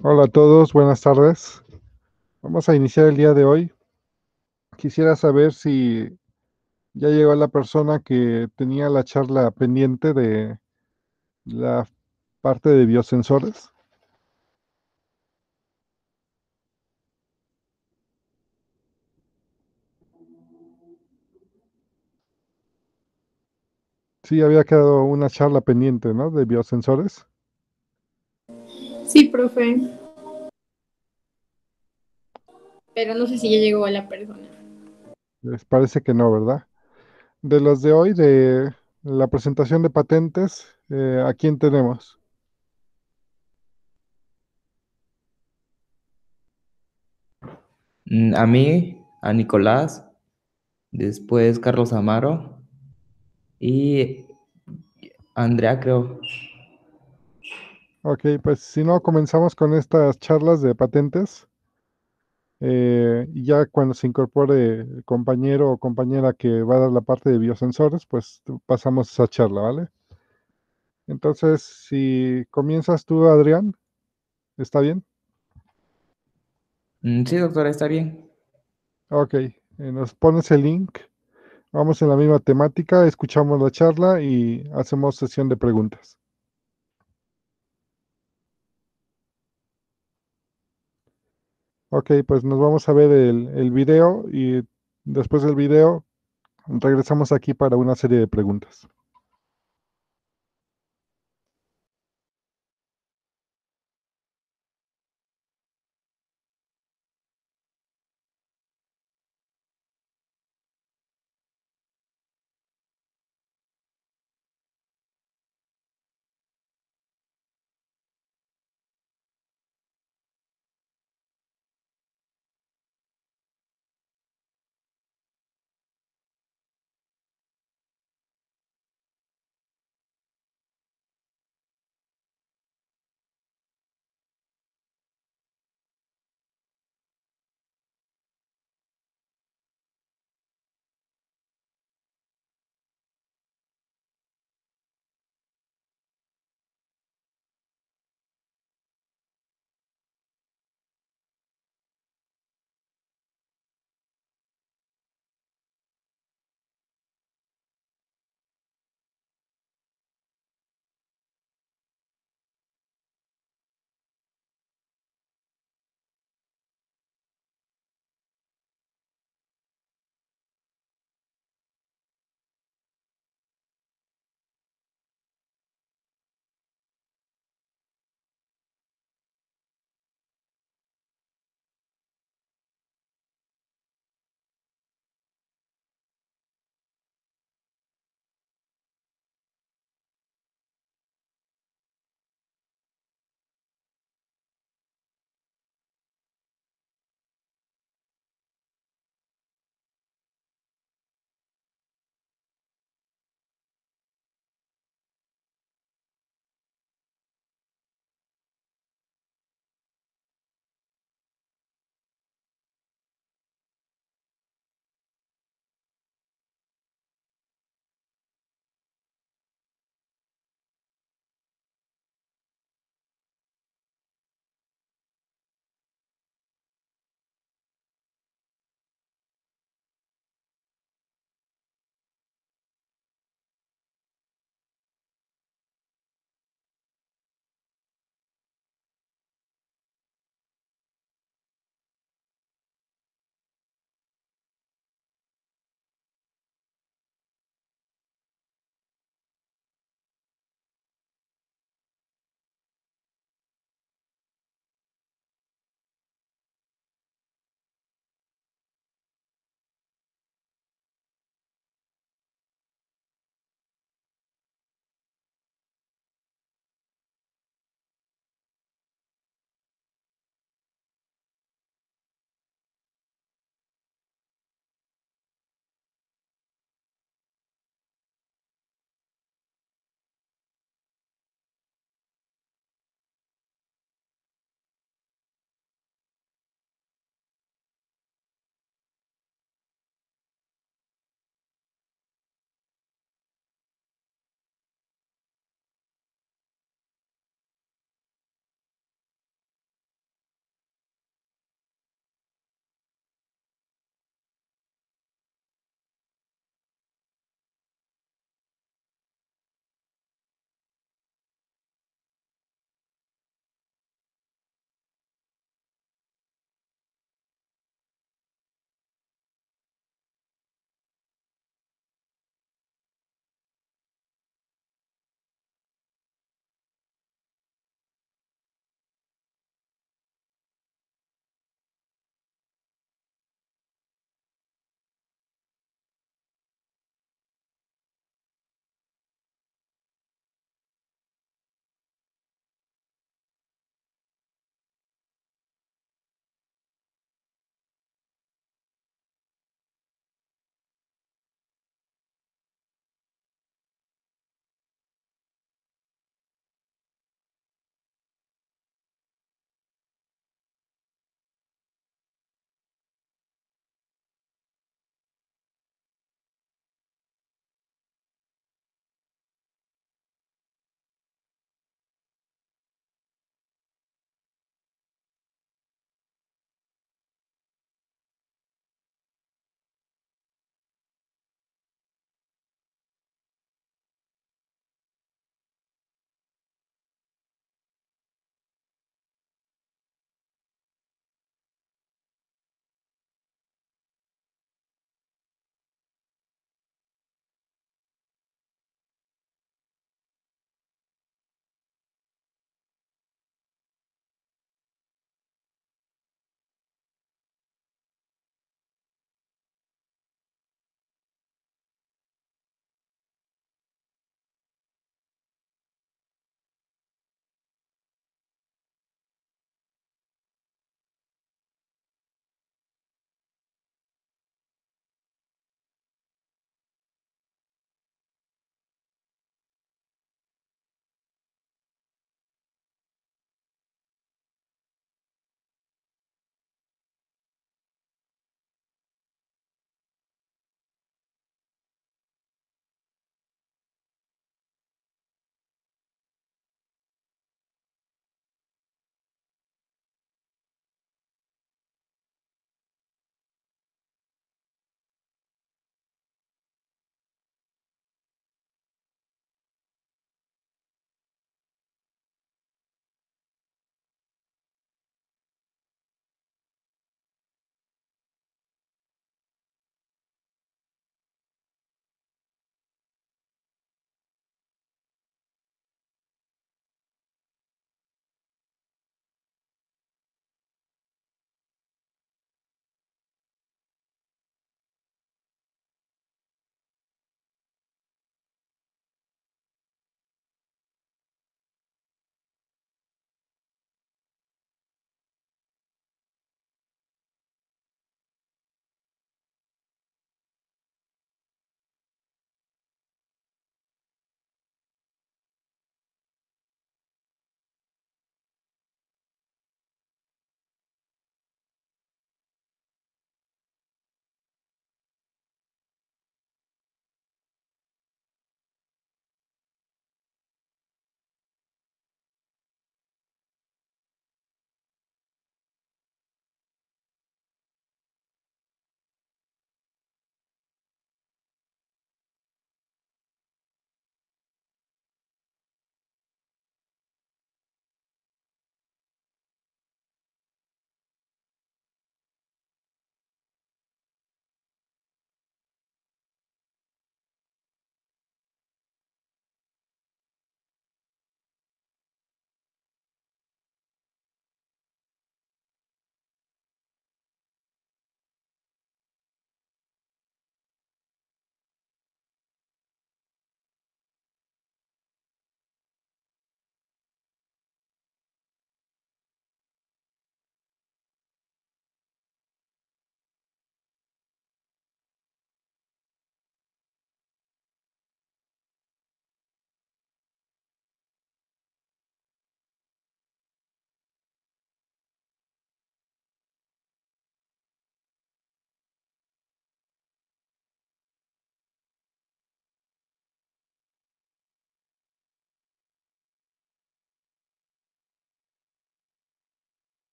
Hola a todos, buenas tardes. Vamos a iniciar el día de hoy. Quisiera saber si ya llegó la persona que tenía la charla pendiente de la parte de biosensores. Sí, había quedado una charla pendiente, ¿no? De biosensores. Sí, profe, pero no sé si ya llegó a la persona. Les parece que no, ¿verdad? De los de hoy, de la presentación de patentes, ¿a quién tenemos? A mí, a Nicolás, después Carlos Amaro y Andrea, creo. Ok, pues si no, comenzamos con estas charlas de patentes. Y ya cuando se incorpore el compañero o compañera que va a dar la parte de biosensores, pues pasamos esa charla, ¿vale? Entonces, si comienzas tú, Adrián, ¿está bien? Sí, doctora, está bien. Ok, nos pones el link, vamos en la misma temática, escuchamos la charla y hacemos sesión de preguntas. Ok, pues nos vamos a ver el video y después del video regresamos aquí para una serie de preguntas.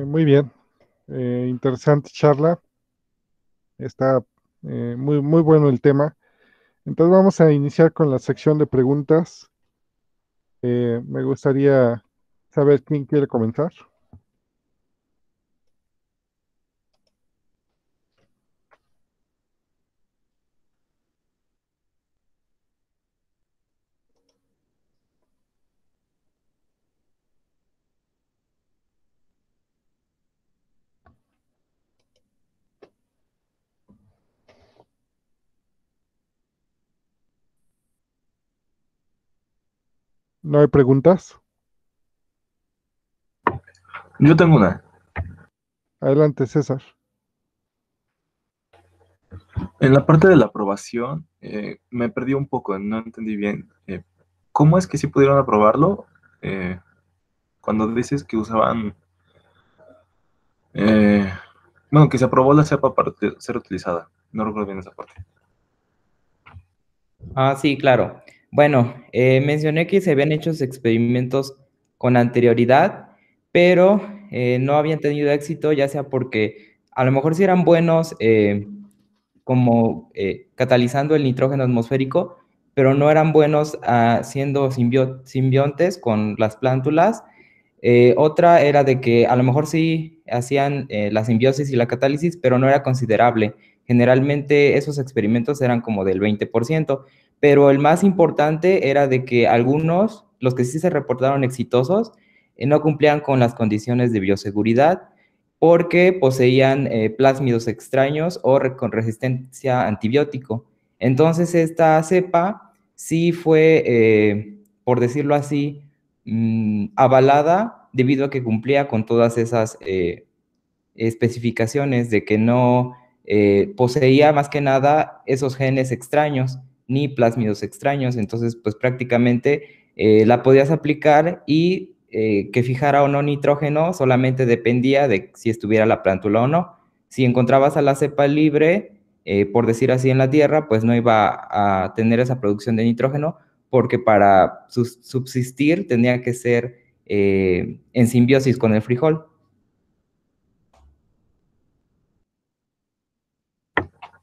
Muy bien. Interesante charla. Está muy, muy bueno el tema. Entonces vamos a iniciar con la sección de preguntas. Me gustaría saber quién quiere comenzar. ¿No hay preguntas? Yo tengo una. Adelante, César. En la parte de la aprobación, me perdí un poco, no entendí bien. ¿Cómo es que sí pudieron aprobarlo? Eh, Cuando dices que usaban, eh, bueno, que se aprobó la cepa para ser utilizada. No recuerdo bien esa parte. Ah, sí, claro. Bueno, mencioné que se habían hecho experimentos con anterioridad, pero no habían tenido éxito, ya sea porque a lo mejor sí eran buenos como catalizando el nitrógeno atmosférico, pero no eran buenos siendo simbiontes con las plántulas. Otra era de que a lo mejor sí hacían la simbiosis y la catálisis, pero no era considerable. Generalmente esos experimentos eran como del 20%, pero el más importante era de que algunos, los que sí se reportaron exitosos, no cumplían con las condiciones de bioseguridad porque poseían plásmidos extraños o con resistencia a antibiótico. Entonces esta cepa sí fue, por decirlo así, avalada debido a que cumplía con todas esas especificaciones de que no poseía más que nada esos genes extraños ni plásmidos extraños. Entonces, pues prácticamente la podías aplicar y que fijara o no nitrógeno solamente dependía de si estuviera la plántula o no. Si encontrabas a la cepa libre, por decir así, en la tierra, pues no iba a tener esa producción de nitrógeno, porque para subsistir tenía que ser en simbiosis con el frijol.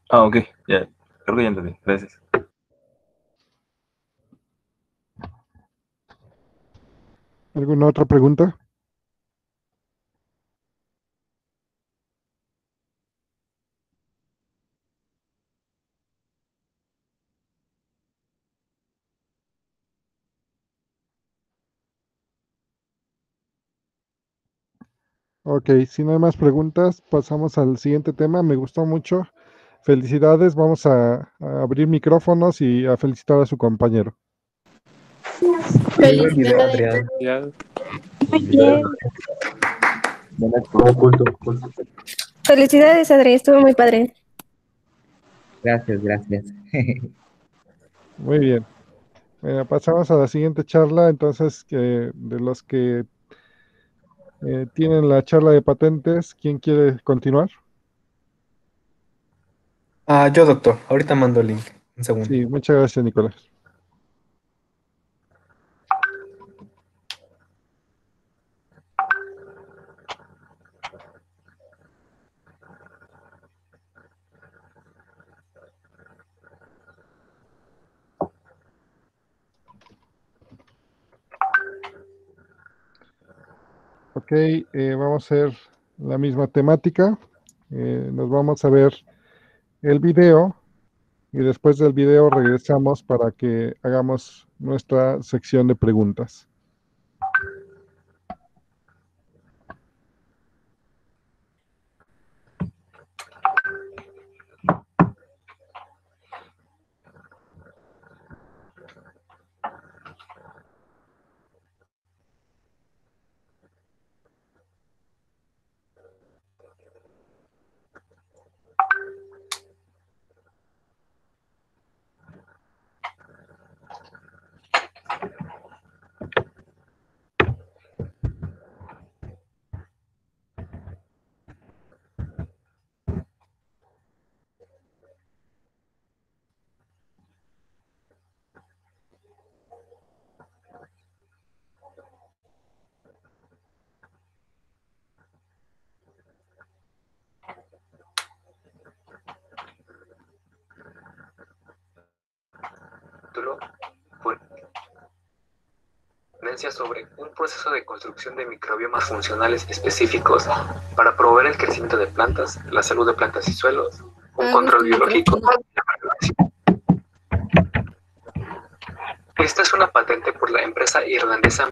Ah, ok, ya. Creo que ya entendí. Gracias. ¿Alguna otra pregunta? Ok, si no hay más preguntas, pasamos al siguiente tema. Me gustó mucho. Felicidades. Vamos a abrir micrófonos y a felicitar a su compañero. Muy buen video, Felicidades. Adrián. Ya, Muy bien. Como culto, culto. Felicidades, Adri, estuvo muy padre. Gracias, gracias. Muy bien. Pasamos a la siguiente charla. Entonces, de los que tienen la charla de patentes, ¿quién quiere continuar? Yo, doctor. Ahorita mando el link. Un segundo. Sí, muchas gracias, Nicolás. Ok, vamos a hacer la misma temática. Nos vamos a ver el video y después del video regresamos para que hagamos nuestra sección de preguntas. capítulo ponencia sobre un proceso de construcción de microbiomas funcionales específicos para promover el crecimiento de plantas, la salud de plantas y suelos, un control biológico. Esta es una patente por la empresa irlandesa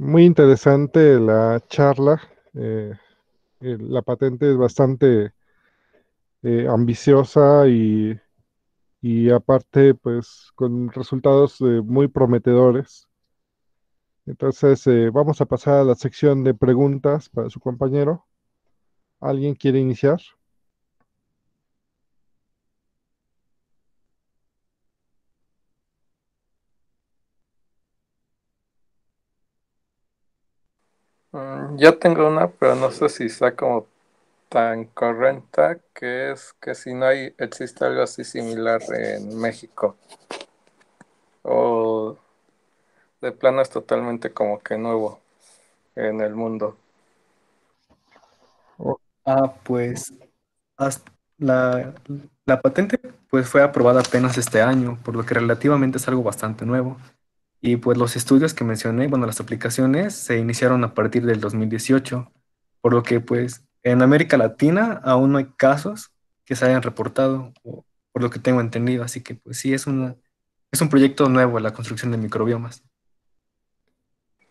Muy interesante la charla. eh, la patente es bastante ambiciosa y aparte, pues, con resultados muy prometedores. Entonces, vamos a pasar a la sección de preguntas para su compañero. ¿Alguien quiere iniciar? Yo tengo una, pero no sé si está como tan correcta, que es que si no existe algo así similar en México, o de plano es totalmente como que nuevo en el mundo. O- Pues hasta la patente pues fue aprobada apenas este año, por lo que relativamente es algo bastante nuevo. Y pues los estudios que mencioné, bueno, las aplicaciones se iniciaron a partir del 2018, por lo que pues en América Latina aún no hay casos que se hayan reportado, por lo que tengo entendido. Así que pues sí, es un proyecto nuevo la construcción de microbiomas.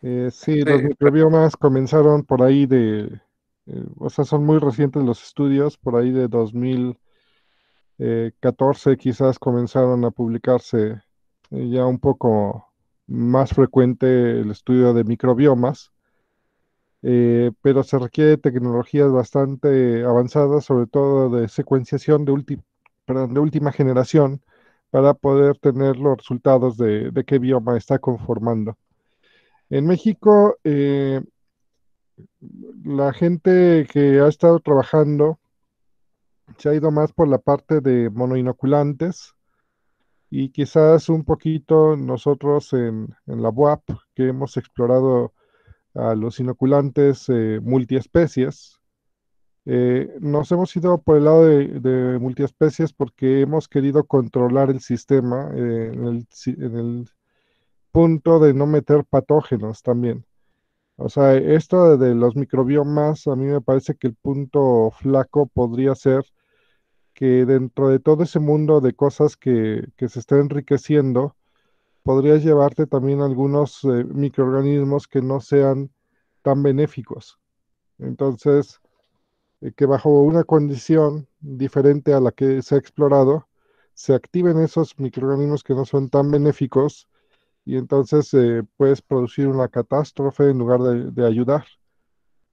sí, los Sí, microbiomas comenzaron por ahí o sea, son muy recientes los estudios, por ahí de 2014 quizás comenzaron a publicarse ya un poco más frecuente el estudio de microbiomas, pero se requiere tecnologías bastante avanzadas, sobre todo de secuenciación perdón, de última generación, para poder tener los resultados de qué bioma está conformando. En México, la gente que ha estado trabajando se ha ido más por la parte de monoinoculantes y quizás un poquito nosotros en la UAP, que hemos explorado a los inoculantes multiespecies. Nos hemos ido por el lado de multiespecies porque hemos querido controlar el sistema en el punto de no meter patógenos también. O sea, esto de los microbiomas, a mí me parece que el punto flaco podría ser que dentro de todo ese mundo de cosas que se está enriqueciendo, podrías llevarte también algunos microorganismos que no sean tan benéficos. Entonces, que bajo una condición diferente a la que se ha explorado, se activen esos microorganismos que no son tan benéficos y entonces puedes producir una catástrofe en lugar de ayudar.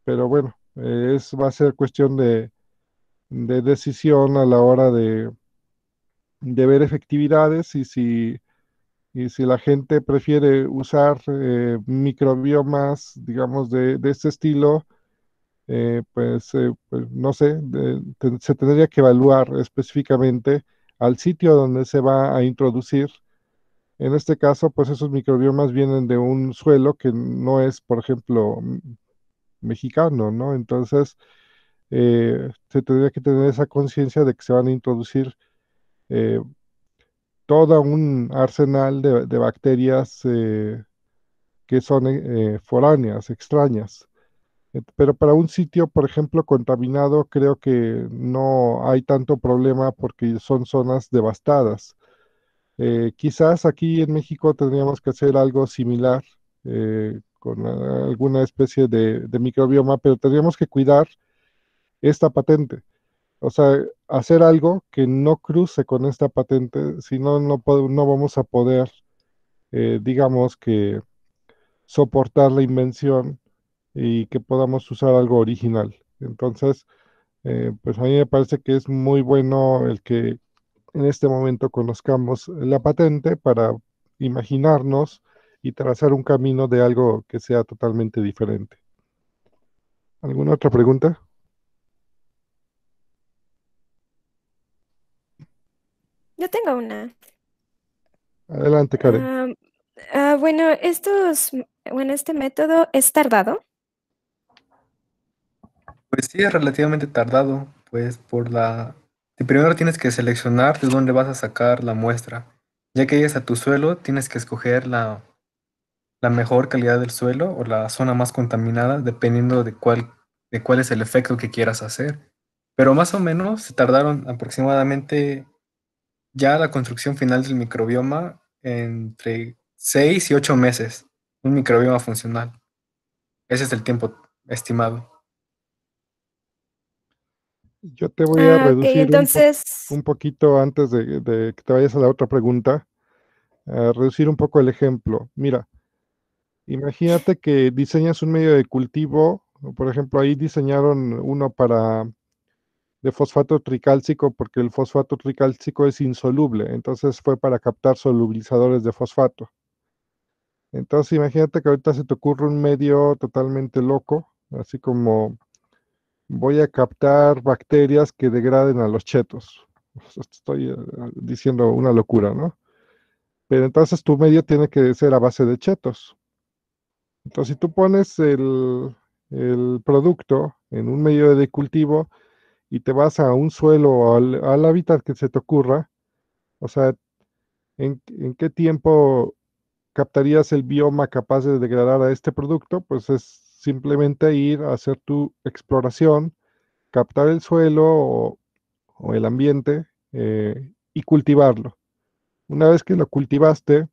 Pero bueno, va a ser cuestión de decisión a la hora de ver efectividades y si la gente prefiere usar microbiomas, digamos, de este estilo, pues, no sé, se tendría que evaluar específicamente al sitio donde se va a introducir. En este caso, pues esos microbiomas vienen de un suelo que no es, por ejemplo, mexicano, ¿no? Entonces, se tendría que tener esa conciencia de que se van a introducir eh, todo un arsenal de bacterias que son foráneas, extrañas. Pero para un sitio, por ejemplo, contaminado, creo que no hay tanto problema porque son zonas devastadas. Quizás aquí en México tendríamos que hacer algo similar con alguna especie de microbioma, pero tendríamos que cuidar esta patente. O sea, hacer algo que no cruce con esta patente, si no, no vamos a poder, digamos que, soportar la invención y que podamos usar algo original. Entonces, pues a mí me parece que es muy bueno el que en este momento conozcamos la patente para imaginarnos y trazar un camino de algo que sea totalmente diferente. ¿Alguna otra pregunta? Yo tengo una. Adelante, Karen. Ah, bueno, este método es tardado. Pues sí, es relativamente tardado, pues primero tienes que seleccionar de dónde vas a sacar la muestra. Ya que llegues a tu suelo, tienes que escoger la mejor calidad del suelo o la zona más contaminada, dependiendo de cuál es el efecto que quieras hacer. Pero más o menos se tardaron aproximadamente ya la construcción final del microbioma entre 6 y 8 meses, un microbioma funcional. Ese es el tiempo estimado. Yo te voy a Ok, reducir entonces, un poquito antes de que te vayas a la otra pregunta, a reducir un poco el ejemplo. Mira, imagínate que diseñas un medio de cultivo, por ejemplo, ahí diseñaron uno de fosfato tricálcico porque el fosfato tricálcico es insoluble, entonces fue para captar solubilizadores de fosfato. Entonces imagínate que ahorita se te ocurre un medio totalmente loco, así como voy a captar bacterias que degraden a los chetos. O sea, estoy diciendo una locura, ¿no? Pero entonces tu medio tiene que ser a base de chetos. Entonces, si tú pones el producto en un medio de cultivo y te vas a un suelo o al hábitat que se te ocurra, o sea, ¿en qué tiempo captarías el bioma capaz de degradar a este producto? Pues es simplemente ir a hacer tu exploración, captar el suelo o el ambiente y cultivarlo. Una vez que lo cultivaste,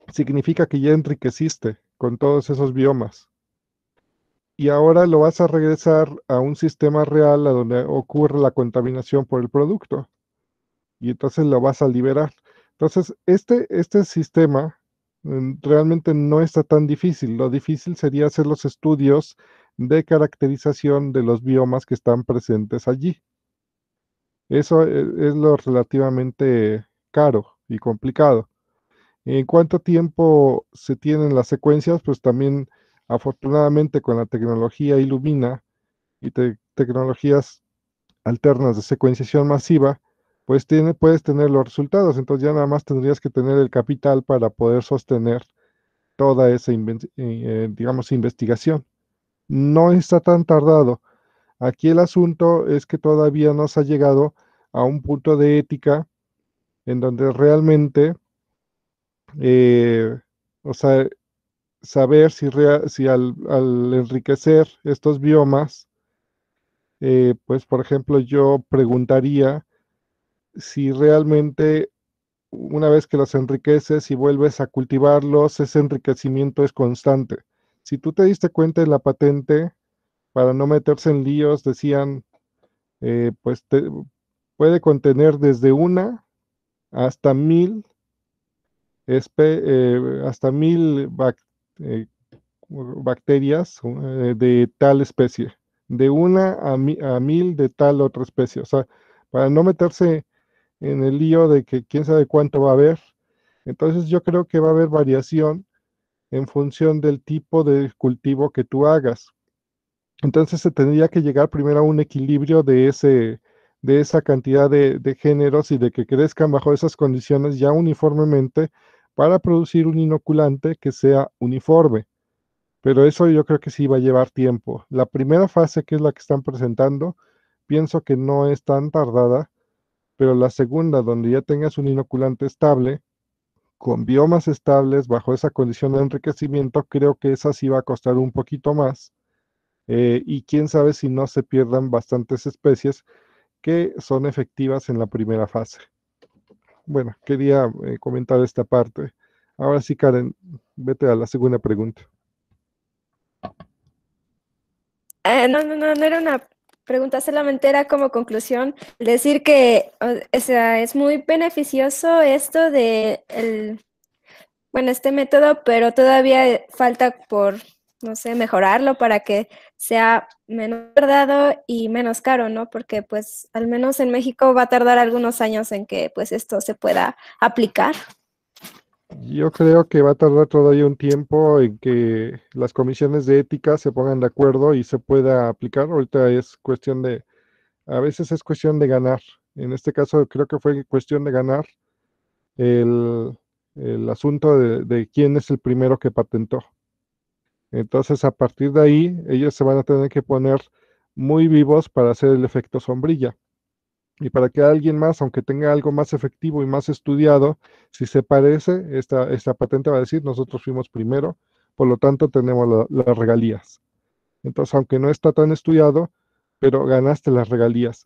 significa que ya enriqueciste con todos esos biomas. Y ahora lo vas a regresar a un sistema real a donde ocurre la contaminación por el producto. Y entonces lo vas a liberar. Entonces, este sistema realmente no está tan difícil. Lo difícil sería hacer los estudios de caracterización de los biomas que están presentes allí. Eso es lo relativamente caro y complicado. ¿En cuánto tiempo se tienen las secuencias? Pues también, afortunadamente, con la tecnología Illumina y tecnologías alternas de secuenciación masiva, pues puedes tener los resultados. Entonces ya nada más tendrías que tener el capital para poder sostener toda esa, digamos, investigación. No está tan tardado. Aquí el asunto es que todavía no se ha llegado a un punto de ética en donde realmente, eh, o sea, saber si al enriquecer estos biomas, pues por ejemplo yo preguntaría si realmente una vez que los enriqueces y vuelves a cultivarlos, ese enriquecimiento es constante. Si tú te diste cuenta en la patente, para no meterse en líos, decían, pues puede contener desde una hasta 1000, hasta 1000 eh, bacterias de tal especie, de una a 1000 de tal otra especie. O sea, para no meterse en el lío de que quién sabe cuánto va a haber. Entonces yo creo que va a haber variación en función del tipo de cultivo que tú hagas. Entonces se tendría que llegar primero a un equilibrio de esa cantidad de géneros y de que crezcan bajo esas condiciones ya uniformemente para producir un inoculante que sea uniforme. Pero eso yo creo que sí va a llevar tiempo. La primera fase, que es la que están presentando, pienso que no es tan tardada, pero la segunda, donde ya tengas un inoculante estable, con biomas estables, bajo esa condición de enriquecimiento, creo que esa sí va a costar un poquito más. Y quién sabe si no se pierdan bastantes especies que son efectivas en la primera fase. Bueno, quería comentar esta parte. Ahora sí, Karen, vete a la segunda pregunta. no era una pregunta, solamente era como conclusión decir que, o sea, es muy beneficioso esto de bueno, este método, pero todavía falta por, no sé, mejorarlo para que sea menos tardado y menos caro, ¿no? Porque pues al menos en México va a tardar algunos años en que pues esto se pueda aplicar. Yo creo que va a tardar todavía un tiempo en que las comisiones de ética se pongan de acuerdo y se pueda aplicar. Ahorita es cuestión a veces es cuestión de ganar. En este caso creo que fue cuestión de ganar el, el asunto de quién es el primero que patentó. Entonces, a partir de ahí, ellos se van a tener que poner muy vivos para hacer el efecto sombrilla. Y para que alguien más, aunque tenga algo más efectivo y más estudiado, si se parece, esta patente va a decir, nosotros fuimos primero, por lo tanto tenemos las regalías. Entonces, aunque no está tan estudiado, pero ganaste las regalías.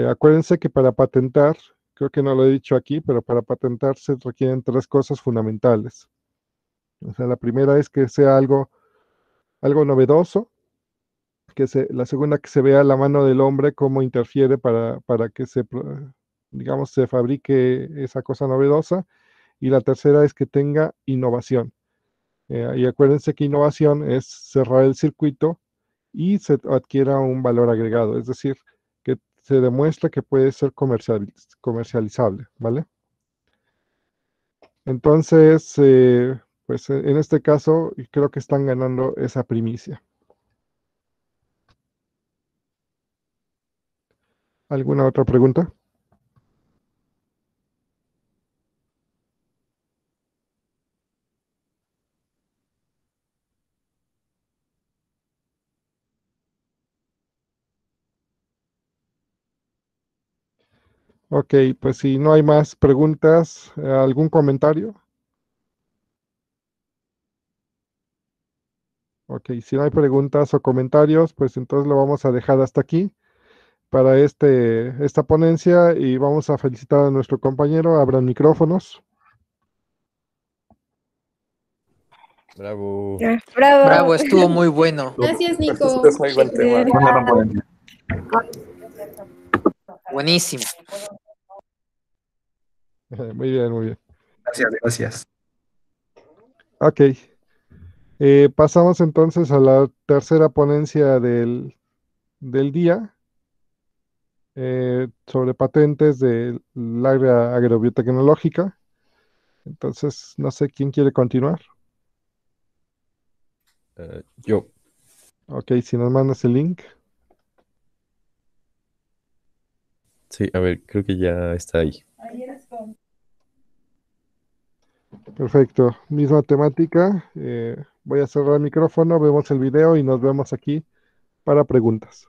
Acuérdense que para patentar, creo que no lo he dicho aquí, pero para patentar se requieren tres cosas fundamentales. O sea, la primera es que sea algo algo novedoso, la segunda que se vea la mano del hombre cómo interfiere para que digamos, se fabrique esa cosa novedosa, y la tercera es que tenga innovación. Y acuérdense que innovación es cerrar el circuito y se adquiera un valor agregado, es decir, que se demuestra que puede ser comercializable, ¿vale? Entonces, pues en este caso creo que están ganando esa primicia. ¿Alguna otra pregunta? Ok, pues si no hay más preguntas, ¿algún comentario? Ok, si no hay preguntas o comentarios, pues entonces lo vamos a dejar hasta aquí para esta ponencia, y vamos a felicitar a nuestro compañero. Abran micrófonos. Bravo. Bravo. Bravo, estuvo muy bueno. Gracias, Nico. Es muy buen tema. Una ponencia. Buenísimo. Muy bien, muy bien. Gracias, gracias. Ok, pasamos entonces a la tercera ponencia del día, sobre patentes del área agrobiotecnológica. Entonces, no sé quién quiere continuar. Yo. Ok, si nos mandas el link. Sí, a ver, creo que ya está ahí. Perfecto, misma temática. Voy a cerrar el micrófono, vemos el video y nos vemos aquí para preguntas.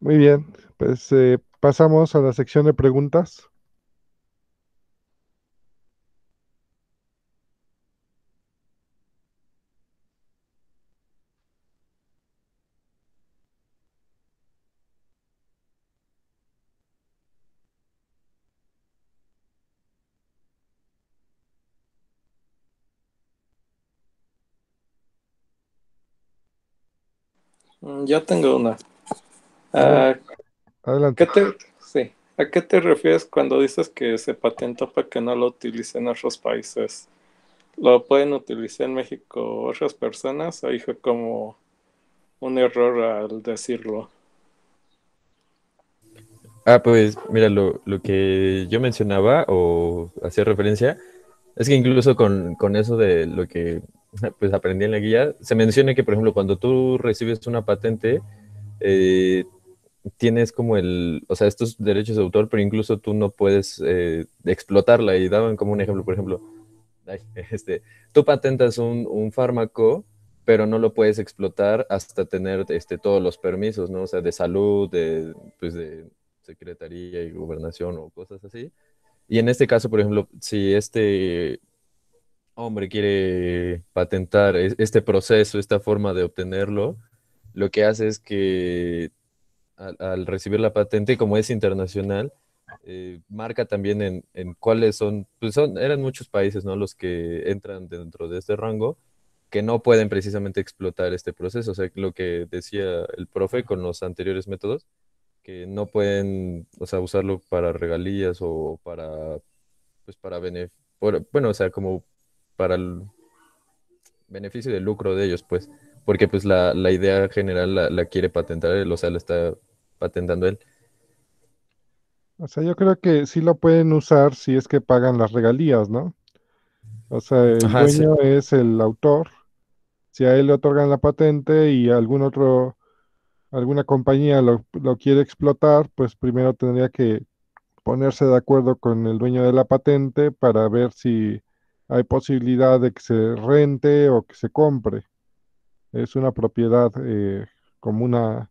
Muy bien, pues pasamos a la sección de preguntas. Yo tengo una. Adel- ¿A Adelante. sí, ¿a qué te refieres cuando dices que se patentó para que no lo utilicen otros países? ¿Lo pueden utilizar en México otras personas? Ahí fue como un error al decirlo. Pues mira, lo que yo mencionaba o hacía referencia es que incluso con eso de lo que pues aprendí en la guía, se menciona que, por ejemplo, cuando tú recibes una patente, eh, tienes como o sea, estos derechos de autor, pero incluso tú no puedes explotarla. Y daban como un ejemplo, por ejemplo, ay, tú patentas un fármaco, pero no lo puedes explotar hasta tener todos los permisos, ¿no? O sea, de salud, pues de secretaría y gobernación o cosas así. Y en este caso, por ejemplo, si este hombre quiere patentar este proceso, esta forma de obtenerlo, lo que hace es que al recibir la patente, como es internacional, marca también en cuáles son, eran muchos países, ¿no? Los que entran dentro de este rango, que no pueden precisamente explotar este proceso. O sea, lo que decía el profe con los anteriores métodos, que no pueden, o sea, usarlo para regalías o para, pues para bueno, o sea, como para el beneficio de lucro de ellos, pues, porque pues la idea general la quiere patentar él, o sea, la está patentando él. O sea, yo creo que sí lo pueden usar si es que pagan las regalías, ¿no? O sea, el Ajá, sí. dueño es el autor. Si a él le otorgan la patente y alguna compañía lo quiere explotar, pues primero tendría que ponerse de acuerdo con el dueño de la patente para ver si hay posibilidad de que se rente o que se compre. Es una propiedad como una,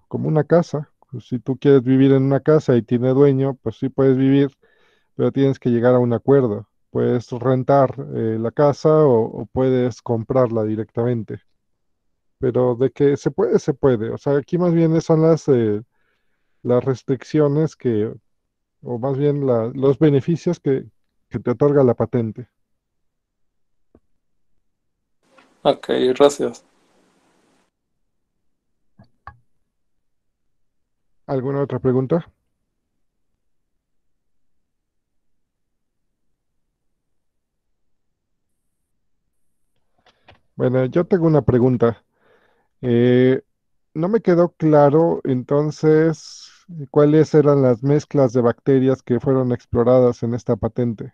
como una casa. Pues, si tú quieres vivir en una casa y tiene dueño, pues sí puedes vivir, pero tienes que llegar a un acuerdo. Puedes rentar la casa o puedes comprarla directamente. Pero de que se puede, se puede. O sea, aquí más bien son las restricciones o más bien los beneficios que te otorga la patente. Ok, gracias. ¿Alguna otra pregunta? Bueno, yo tengo una pregunta. Eh, no me quedó claro entonces cuáles eran las mezclas de bacterias que fueron exploradas en esta patente.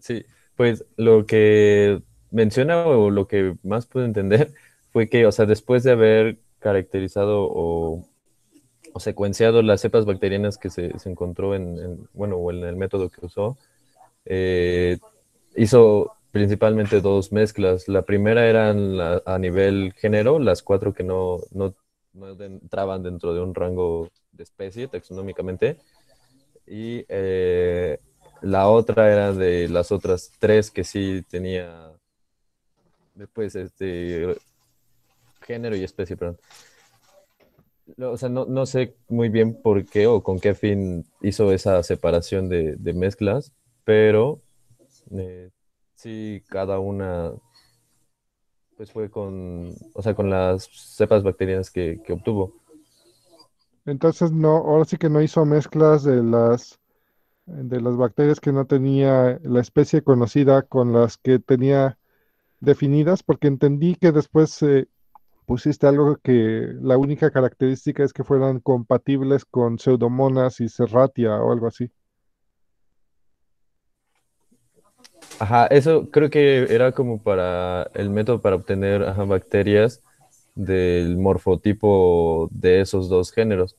Sí, pues lo que menciona o lo que más pude entender fue que, o sea, después de haber caracterizado o secuenciado las cepas bacterianas que se encontró bueno, o en el método que usó, eh, hizo principalmente dos mezclas. La primera eran a nivel género, las cuatro que no entraban dentro de un rango de especie taxonómicamente, y la otra era de las otras tres que sí tenía, pues, género y especie, perdón. O sea, no sé muy bien por qué o con qué fin hizo esa separación de mezclas, pero eh, sí, cada una pues fue o sea, con las cepas bacterianas que obtuvo. Entonces no, ahora sí que no hizo mezclas de las bacterias que no tenía la especie conocida con las que tenía definidas, porque entendí que después pusiste algo que la única característica es que fueran compatibles con Pseudomonas y Serratia o algo así. Ajá, eso creo que era como para el método para obtener bacterias del morfotipo de esos dos géneros.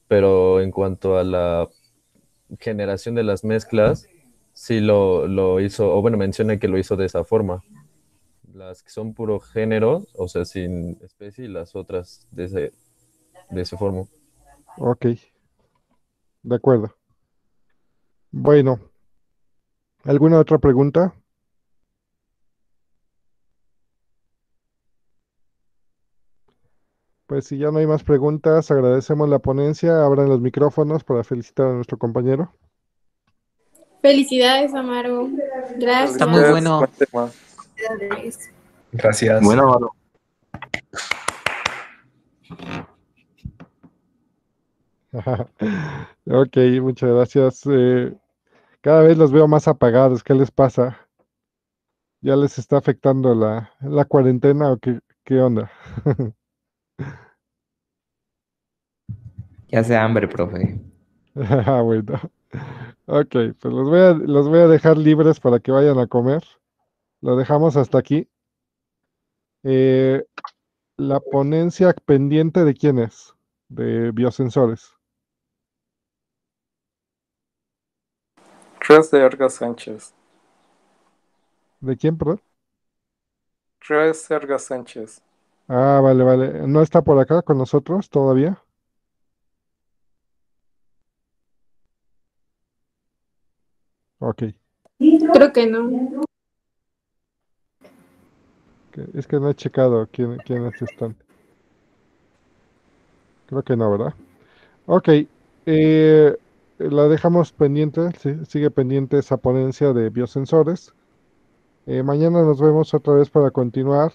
Pero en cuanto a la generación de las mezclas, sí lo hizo, o bueno, menciona que lo hizo de esa forma. las que son puro género, o sea, sin especie, y las otras de ese forma. Ok, de acuerdo. Bueno, ¿alguna otra pregunta? Pues si ya no hay más preguntas, agradecemos la ponencia. Abran los micrófonos para felicitar a nuestro compañero. Felicidades, Amaro. Gracias. Está muy Felicidades, bueno. buen tema. Gracias. Bueno, Amaro. Ok, muchas gracias. Cada vez los veo más apagados. ¿Qué les pasa? ¿Ya les está afectando la cuarentena o qué onda? Ya hace hambre, profe. Bueno. Ok, pues los voy a dejar libres para que vayan a comer. Lo dejamos hasta aquí. Eh, la ponencia pendiente de quién es? De biosensores. Res de Erga Sánchez. ¿De quién, perdón? Res Erga Sánchez. Ah, vale, vale. ¿No está por acá con nosotros todavía? Ok. Creo que no. Es que no he checado quiénes están. Creo que no, ¿verdad? Ok. La dejamos pendiente. Sigue pendiente esa ponencia de biosensores. Mañana nos vemos otra vez para continuar.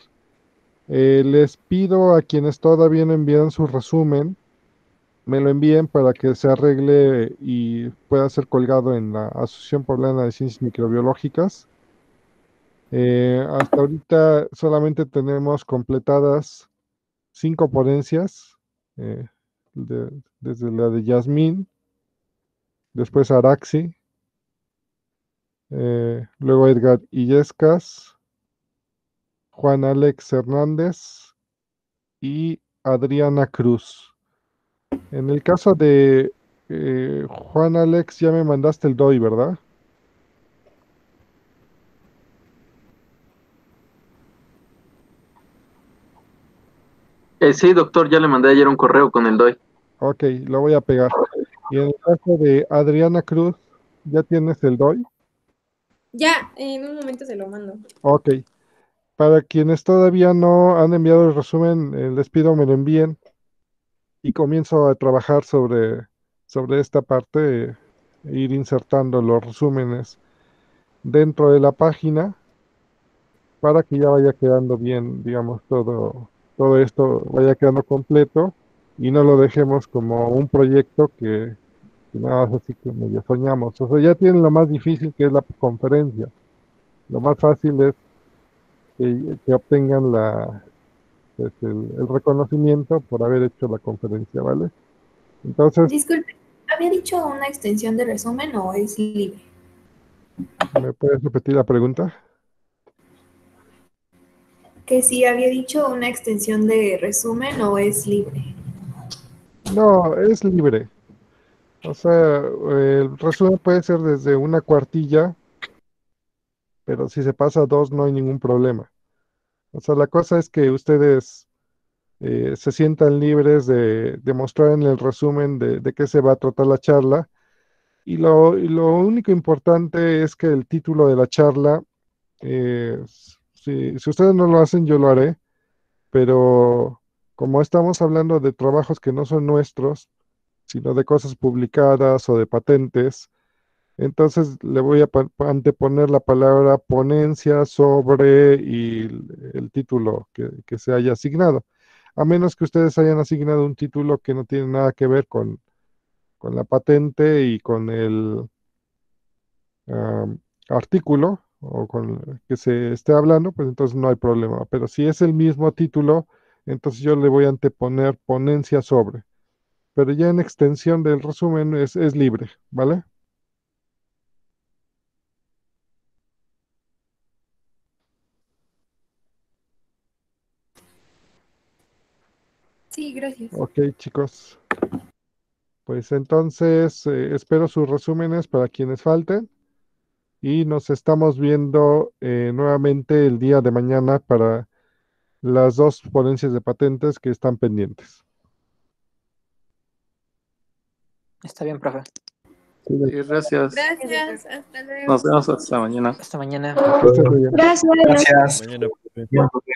Les pido a quienes todavía no envían su resumen, me lo envíen para que se arregle y pueda ser colgado en la Asociación Poblana de Ciencias Microbiológicas. Hasta ahorita solamente tenemos completadas 5 ponencias, eh, desde la de Yasmín, después Araxi, luego Edgar Illescas, Juan Alex Hernández y Adriana Cruz. En el caso de Juan Alex, ya me mandaste el DOI, ¿verdad? Sí, doctor, ya le mandé ayer un correo con el DOI. Ok, lo voy a pegar. Y en el caso de Adriana Cruz, ¿ya tienes el DOI? Ya, en un momento se lo mando. Ok. Para quienes todavía no han enviado el resumen, les pido me lo envíen y comienzo a trabajar sobre esta parte, ir insertando los resúmenes dentro de la página para que ya vaya quedando bien, digamos, todo esto vaya quedando completo y no lo dejemos como un proyecto que nada más así que medio soñamos. O sea, ya tienen lo más difícil que es la conferencia. Lo más fácil es que obtengan pues, el reconocimiento por haber hecho la conferencia, ¿vale? Entonces, Disculpe, ¿había dicho una extensión de resumen o es libre? ¿me puedes repetir la pregunta? Que si había dicho una extensión de resumen o es libre. No, es libre. O sea, el resumen puede ser desde una cuartilla, pero si se pasa a 2 no hay ningún problema. O sea, la cosa es que ustedes se sientan libres de mostrar en el resumen de qué se va a tratar la charla. Y lo único importante es que el título de la charla, si ustedes no lo hacen, yo lo haré, pero como estamos hablando de trabajos que no son nuestros, sino de cosas publicadas o de patentes, entonces le voy a anteponer la palabra ponencia sobre y el título que se haya asignado. A menos que ustedes hayan asignado un título que no tiene nada que ver con la patente y con el artículo o con el que se esté hablando, pues entonces no hay problema. Pero si es el mismo título, entonces yo le voy a anteponer ponencia sobre. Pero ya en extensión del resumen es libre, ¿vale? Sí, gracias. Ok, chicos. Pues entonces espero sus resúmenes para quienes falten y nos estamos viendo nuevamente el día de mañana para las 2 ponencias de patentes que están pendientes. Está bien, profe. Sí, gracias. Gracias, hasta luego. Nos vemos hasta mañana. Hasta mañana. Que estés muy bien. Gracias. Gracias. Mañana, profe.